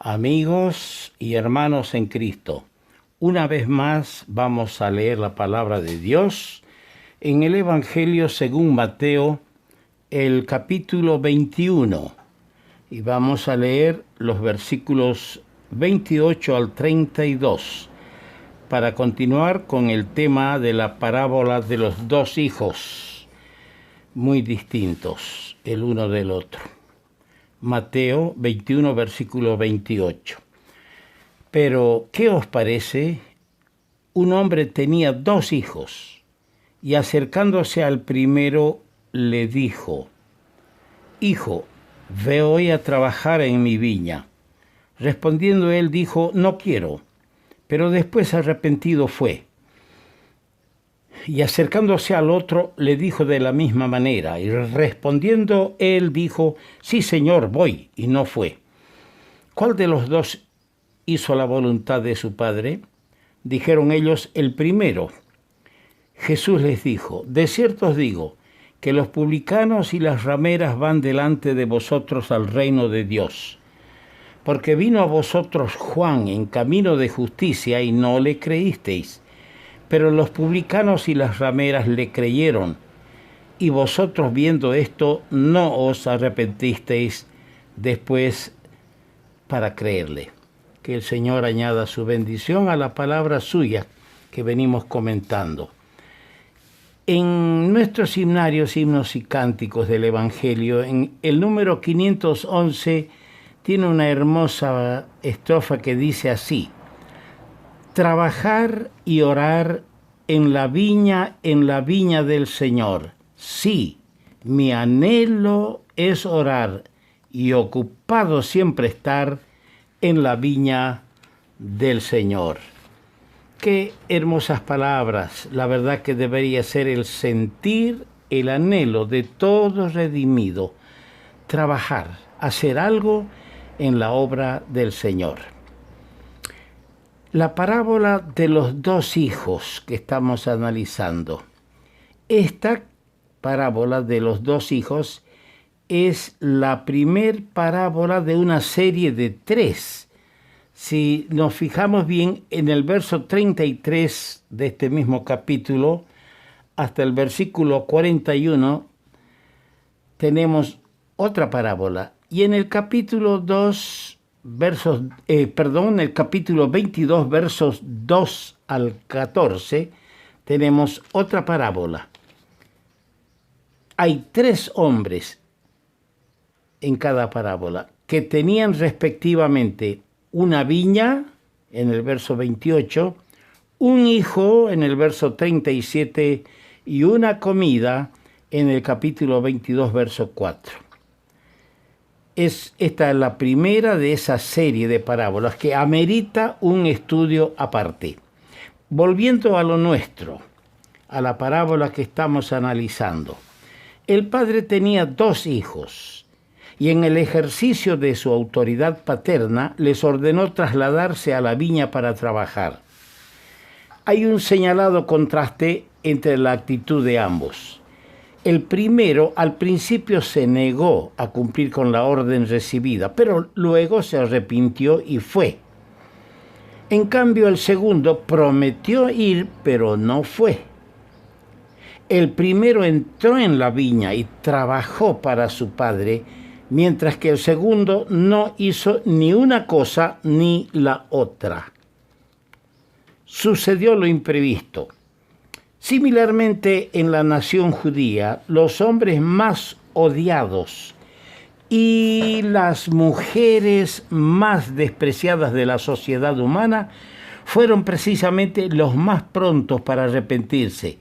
Amigos y hermanos en Cristo, una vez más vamos a leer la palabra de Dios en el Evangelio según Mateo, el capítulo 21, y vamos a leer los versículos 28 al 32 para continuar con el tema de la parábola de los dos hijos, muy distintos el uno del otro. Mateo 21, versículo 28. Pero, ¿qué os parece? Un hombre tenía dos hijos, y acercándose al primero le dijo: Hijo, ve hoy a trabajar en mi viña. Respondiendo él dijo: No quiero. Pero después arrepentido fue. Y acercándose al otro le dijo de la misma manera, y respondiendo él dijo: Sí, Señor, voy, y no fue. ¿Cuál de los dos hizo la voluntad de su padre? Dijeron ellos: el primero. Jesús les dijo: de cierto os digo, que los publicanos y las rameras van delante de vosotros al reino de Dios. Porque vino a vosotros Juan en camino de justicia y no le creísteis. Pero los publicanos y las rameras le creyeron, y vosotros viendo esto no os arrepentisteis después para creerle. Que el Señor añada su bendición a la palabra suya que venimos comentando. En nuestros himnarios, himnos y cánticos del Evangelio, en el número 511 tiene una hermosa estrofa que dice así: trabajar y orar en la viña del Señor. Sí, mi anhelo es orar y ocupado siempre estar en la viña del Señor. Qué hermosas palabras, la verdad que debería ser el sentir, el anhelo de todo redimido, trabajar, hacer algo en la obra del Señor. La parábola de los dos hijos que estamos analizando. Esta parábola de los dos hijos es la primer parábola de una serie de tres. Si nos fijamos bien en el verso 33 de este mismo capítulo hasta el versículo 41 tenemos otra parábola. Y en el capítulo 2 el capítulo 22, versos 2 al 14, tenemos otra parábola. Hay tres hombres en cada parábola que tenían respectivamente una viña, en el verso 28, un hijo, en el verso 37, y una comida, en el capítulo 22, verso 4. Esta es la primera de esa serie de parábolas que amerita un estudio aparte. Volviendo a lo nuestro, a la parábola que estamos analizando. El padre tenía dos hijos y en el ejercicio de su autoridad paterna les ordenó trasladarse a la viña para trabajar. Hay un señalado contraste entre la actitud de ambos. El primero al principio se negó a cumplir con la orden recibida, pero luego se arrepintió y fue. En cambio, el segundo prometió ir, pero no fue. El primero entró en la viña y trabajó para su padre, mientras que el segundo no hizo ni una cosa ni la otra. Sucedió lo imprevisto. Similarmente, en la nación judía, los hombres más odiados y las mujeres más despreciadas de la sociedad humana fueron precisamente los más prontos para arrepentirse,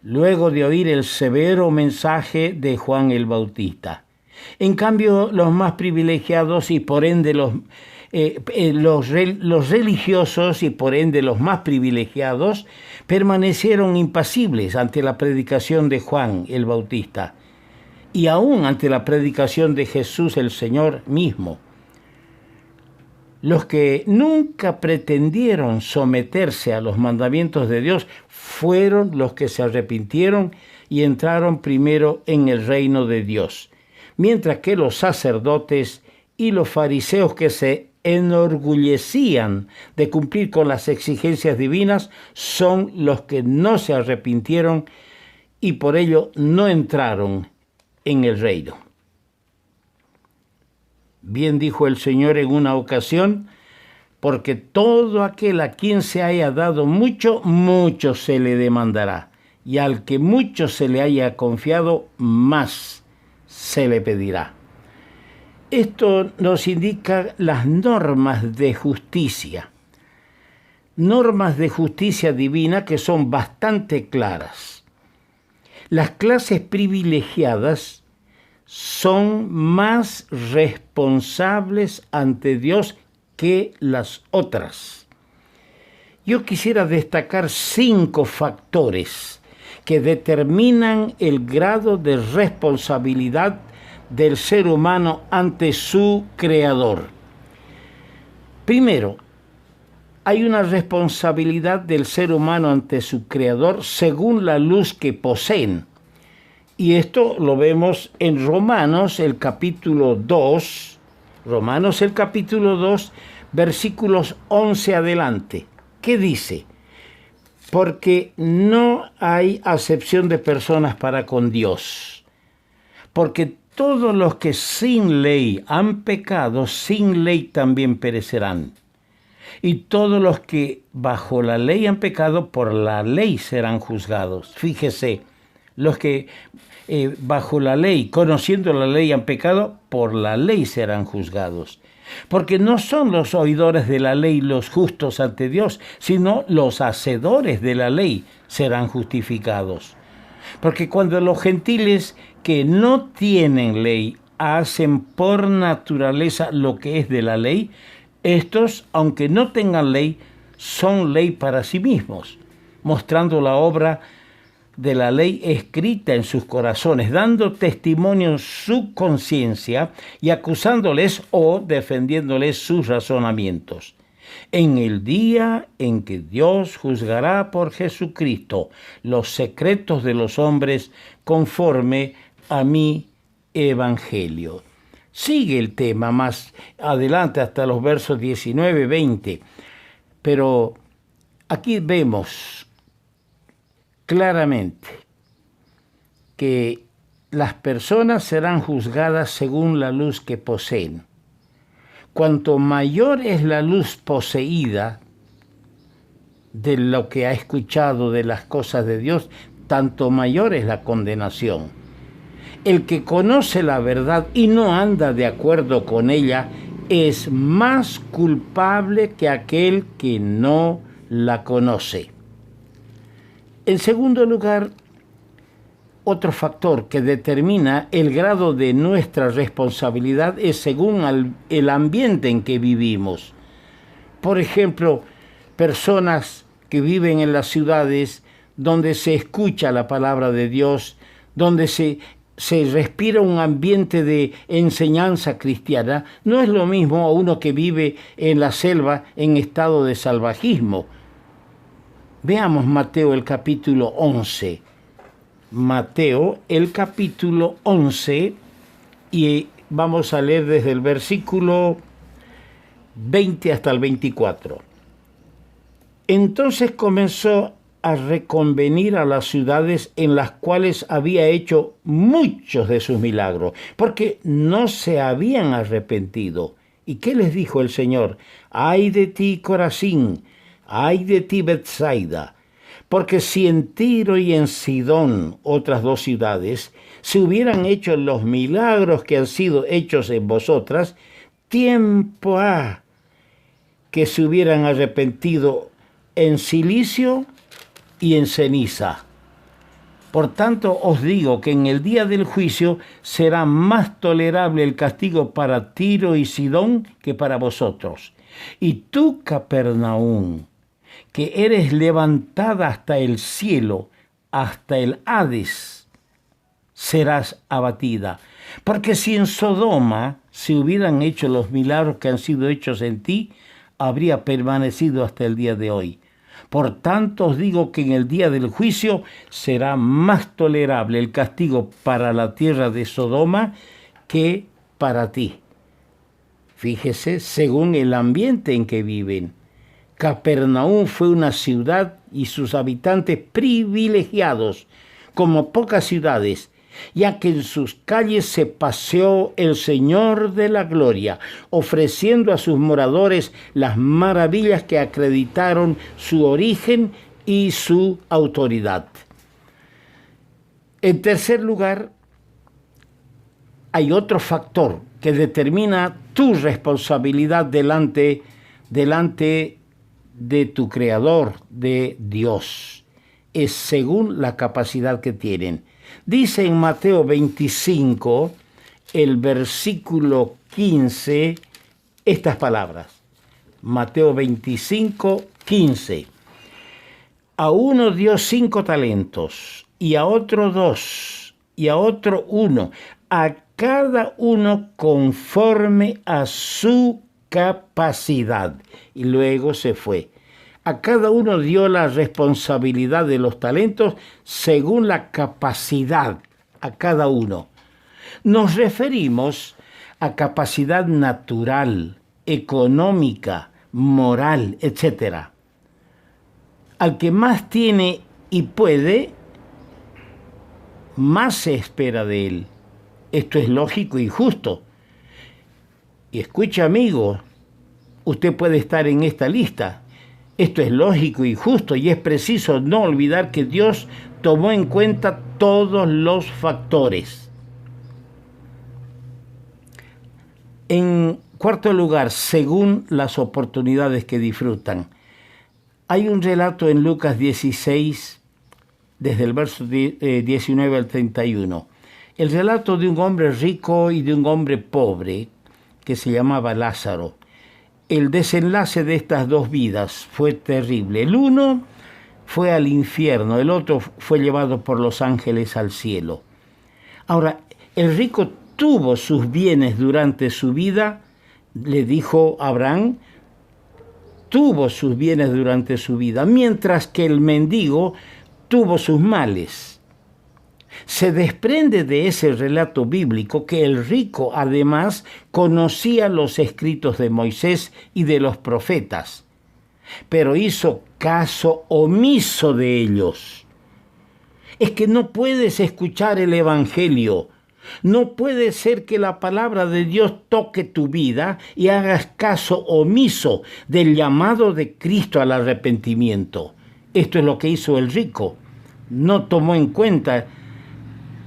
luego de oír el severo mensaje de Juan el Bautista. En cambio, los más privilegiados y por ende los religiosos y por ende los más privilegiados permanecieron impasibles ante la predicación de Juan el Bautista y aún ante la predicación de Jesús el Señor mismo. Los que nunca pretendieron someterse a los mandamientos de Dios fueron los que se arrepintieron y entraron primero en el reino de Dios, mientras que los sacerdotes y los fariseos que se enorgullecían de cumplir con las exigencias divinas son los que no se arrepintieron y por ello no entraron en el reino. Bien dijo el Señor en una ocasión, porque todo aquel a quien se haya dado mucho, mucho se le demandará, y al que mucho se le haya confiado, más se le pedirá. Esto nos indica las normas de justicia divina que son bastante claras. Las clases privilegiadas son más responsables ante Dios que las otras. Yo quisiera destacar 5 factores que determinan el grado de responsabilidad del ser humano ante su Creador. Primero, hay una responsabilidad del ser humano ante su Creador según la luz que poseen. Y esto lo vemos en Romanos, el capítulo 2, versículos 11 adelante. ¿Qué dice? Porque no hay acepción de personas para con Dios. Porque todos los que sin ley han pecado, sin ley también perecerán. Y todos los que bajo la ley han pecado, por la ley serán juzgados. Fíjese, los que bajo la ley, conociendo la ley, han pecado, por la ley serán juzgados. Porque no son los oidores de la ley los justos ante Dios, sino los hacedores de la ley serán justificados. Porque cuando los gentiles que no tienen ley hacen por naturaleza lo que es de la ley, estos, aunque no tengan ley, son ley para sí mismos, mostrando la obra de la ley escrita en sus corazones, dando testimonio en su conciencia y acusándoles o defendiéndoles sus razonamientos. En el día en que Dios juzgará por Jesucristo los secretos de los hombres conforme a mi evangelio. Sigue el tema más adelante hasta los versos 19, 20, pero aquí vemos claramente que las personas serán juzgadas según la luz que poseen. Cuanto mayor es la luz poseída de lo que ha escuchado de las cosas de Dios, tanto mayor es la condenación. El que conoce la verdad y no anda de acuerdo con ella es más culpable que aquel que no la conoce. En segundo lugar, otro factor que determina el grado de nuestra responsabilidad es según el ambiente en que vivimos. Por ejemplo, personas que viven en las ciudades donde se escucha la palabra de Dios, donde se respira un ambiente de enseñanza cristiana, no es lo mismo a uno que vive en la selva en estado de salvajismo. Veamos Mateo el capítulo 11. Mateo el capítulo 11 y vamos a leer desde el versículo 20 hasta el 24. Entonces comenzó a reconvenir a las ciudades en las cuales había hecho muchos de sus milagros, porque no se habían arrepentido. ¿Y qué les dijo el Señor? ¡Ay de ti, Corazín! ¡Ay de ti, Betsaida! Porque si en Tiro y en Sidón, otras 2 ciudades, se hubieran hecho los milagros que han sido hechos en vosotras, tiempo ha que se hubieran arrepentido en cilicio y en ceniza. Por tanto, os digo que en el día del juicio será más tolerable el castigo para Tiro y Sidón que para vosotros. Y tú, Capernaum, que eres levantada hasta el cielo, hasta el Hades, serás abatida. Porque si en Sodoma se hubieran hecho los milagros que han sido hechos en ti, habría permanecido hasta el día de hoy. Por tanto os digo que en el día del juicio será más tolerable el castigo para la tierra de Sodoma que para ti. Fíjese, según el ambiente en que viven. Capernaum fue una ciudad y sus habitantes privilegiados, como pocas ciudades, ya que en sus calles se paseó el Señor de la Gloria, ofreciendo a sus moradores las maravillas que acreditaron su origen y su autoridad. En tercer lugar, hay otro factor que determina tu responsabilidad delante de tu Creador, de Dios. Es según la capacidad que tienen. Dice en Mateo 25, el versículo 15, estas palabras. Mateo 25, 15. A uno dio 5 talentos, y a otro 2, y a otro 1, a cada uno conforme a su capacidad. Y luego se fue. A cada uno dio la responsabilidad de los talentos según la capacidad, a cada uno. Nos referimos a capacidad natural, económica, moral, etc. Al que más tiene y puede, más se espera de él. Esto es lógico y justo. Y escucha, amigo, usted puede estar en esta lista. Esto es lógico y justo, y es preciso no olvidar que Dios tomó en cuenta todos los factores. En cuarto lugar, según las oportunidades que disfrutan. Hay un relato en Lucas 16, desde el verso 19 al 31. El relato de un hombre rico y de un hombre pobre, que se llamaba Lázaro. El desenlace de estas dos vidas fue terrible. El uno fue al infierno, el otro fue llevado por los ángeles al cielo. Ahora, el rico tuvo sus bienes durante su vida, le dijo Abraham, tuvo sus bienes durante su vida, mientras que el mendigo tuvo sus males. Se desprende de ese relato bíblico que el rico además conocía los escritos de Moisés y de los profetas, pero hizo caso omiso de ellos. Es que no puedes escuchar el Evangelio. No puede ser que la palabra de Dios toque tu vida y hagas caso omiso del llamado de Cristo al arrepentimiento. Esto es lo que hizo el rico. No tomó en cuenta,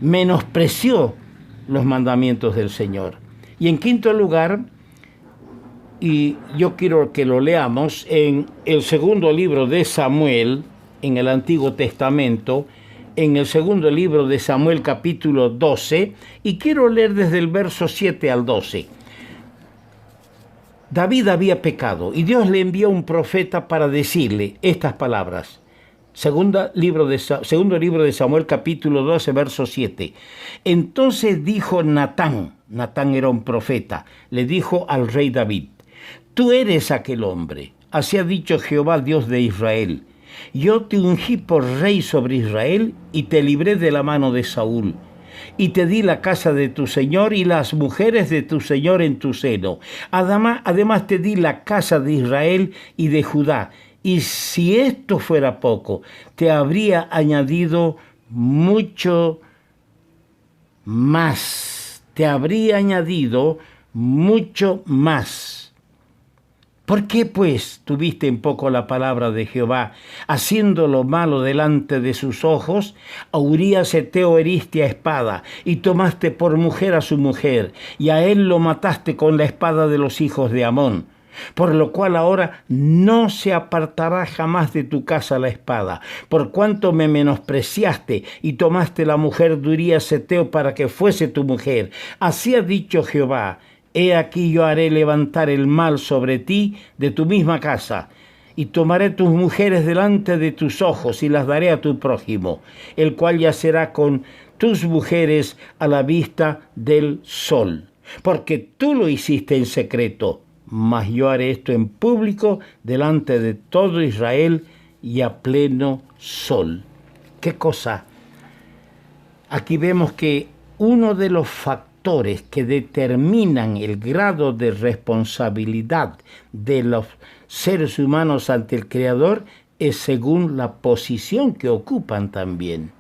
menospreció los mandamientos del Señor. Y en quinto lugar, y yo quiero que lo leamos en el segundo libro de Samuel, en el Antiguo Testamento, en el segundo libro de Samuel capítulo 12, y quiero leer desde el verso 7 al 12. David había pecado y Dios le envió un profeta para decirle estas palabras. Segundo libro de Samuel capítulo 12, verso 7. Entonces dijo Natán era un profeta, le dijo al rey David, tú eres aquel hombre, así ha dicho Jehová Dios de Israel. Yo te ungí por rey sobre Israel y te libré de la mano de Saúl. Y te di la casa de tu señor y las mujeres de tu señor en tu seno. Además te di la casa de Israel y de Judá. Y si esto fuera poco, te habría añadido mucho más. Te habría añadido mucho más. ¿Por qué, pues, tuviste en poco la palabra de Jehová, haciendo lo malo delante de sus ojos? A Urías heteo heriste a espada, y tomaste por mujer a su mujer, y a él lo mataste con la espada de los hijos de Amón. Por lo cual ahora no se apartará jamás de tu casa la espada, por cuanto me menospreciaste y tomaste la mujer de Urías heteo para que fuese tu mujer. Así ha dicho Jehová. He aquí yo haré levantar el mal sobre ti de tu misma casa, y tomaré tus mujeres delante de tus ojos y las daré a tu prójimo, el cual yacerá con tus mujeres a la vista del sol. Porque tú lo hiciste en secreto, mas yo haré esto en público delante de todo Israel y a pleno sol. ¿Qué cosa? Aquí vemos que uno de los factores factores que determinan el grado de responsabilidad de los seres humanos ante el Creador es según la posición que ocupan también.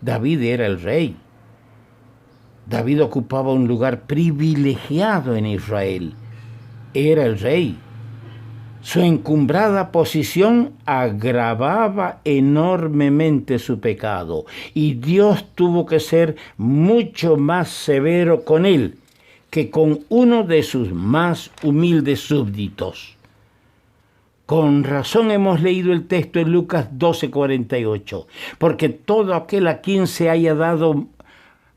David era el rey. David ocupaba un lugar privilegiado en Israel. Era el rey. Su encumbrada posición agravaba enormemente su pecado y Dios tuvo que ser mucho más severo con él que con uno de sus más humildes súbditos. Con razón hemos leído el texto en Lucas 12:48, porque todo aquel a quien se haya dado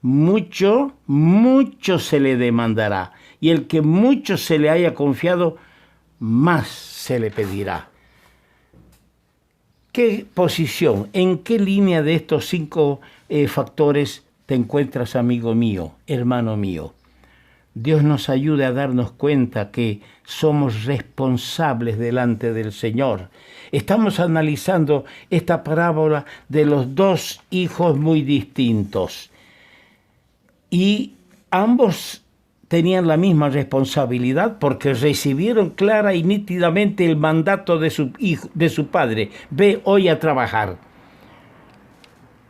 mucho, mucho se le demandará, y el que mucho se le haya confiado, más se le pedirá. ¿Qué posición, en qué línea de estos 5 factores te encuentras, amigo mío, hermano mío? Dios nos ayude a darnos cuenta que somos responsables delante del Señor. Estamos analizando esta parábola de los 2 hijos muy distintos y ambos tenían la misma responsabilidad porque recibieron clara y nítidamente el mandato de su padre: ve hoy a trabajar.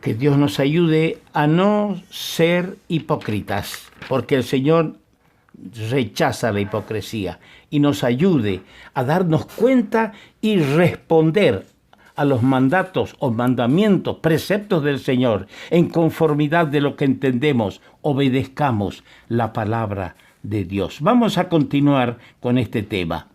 Que Dios nos ayude a no ser hipócritas, porque el Señor rechaza la hipocresía, y nos ayude a darnos cuenta y responder a los mandatos o mandamientos, preceptos del Señor, en conformidad de lo que entendemos. Obedezcamos la palabra de Dios. Vamos a continuar con este tema.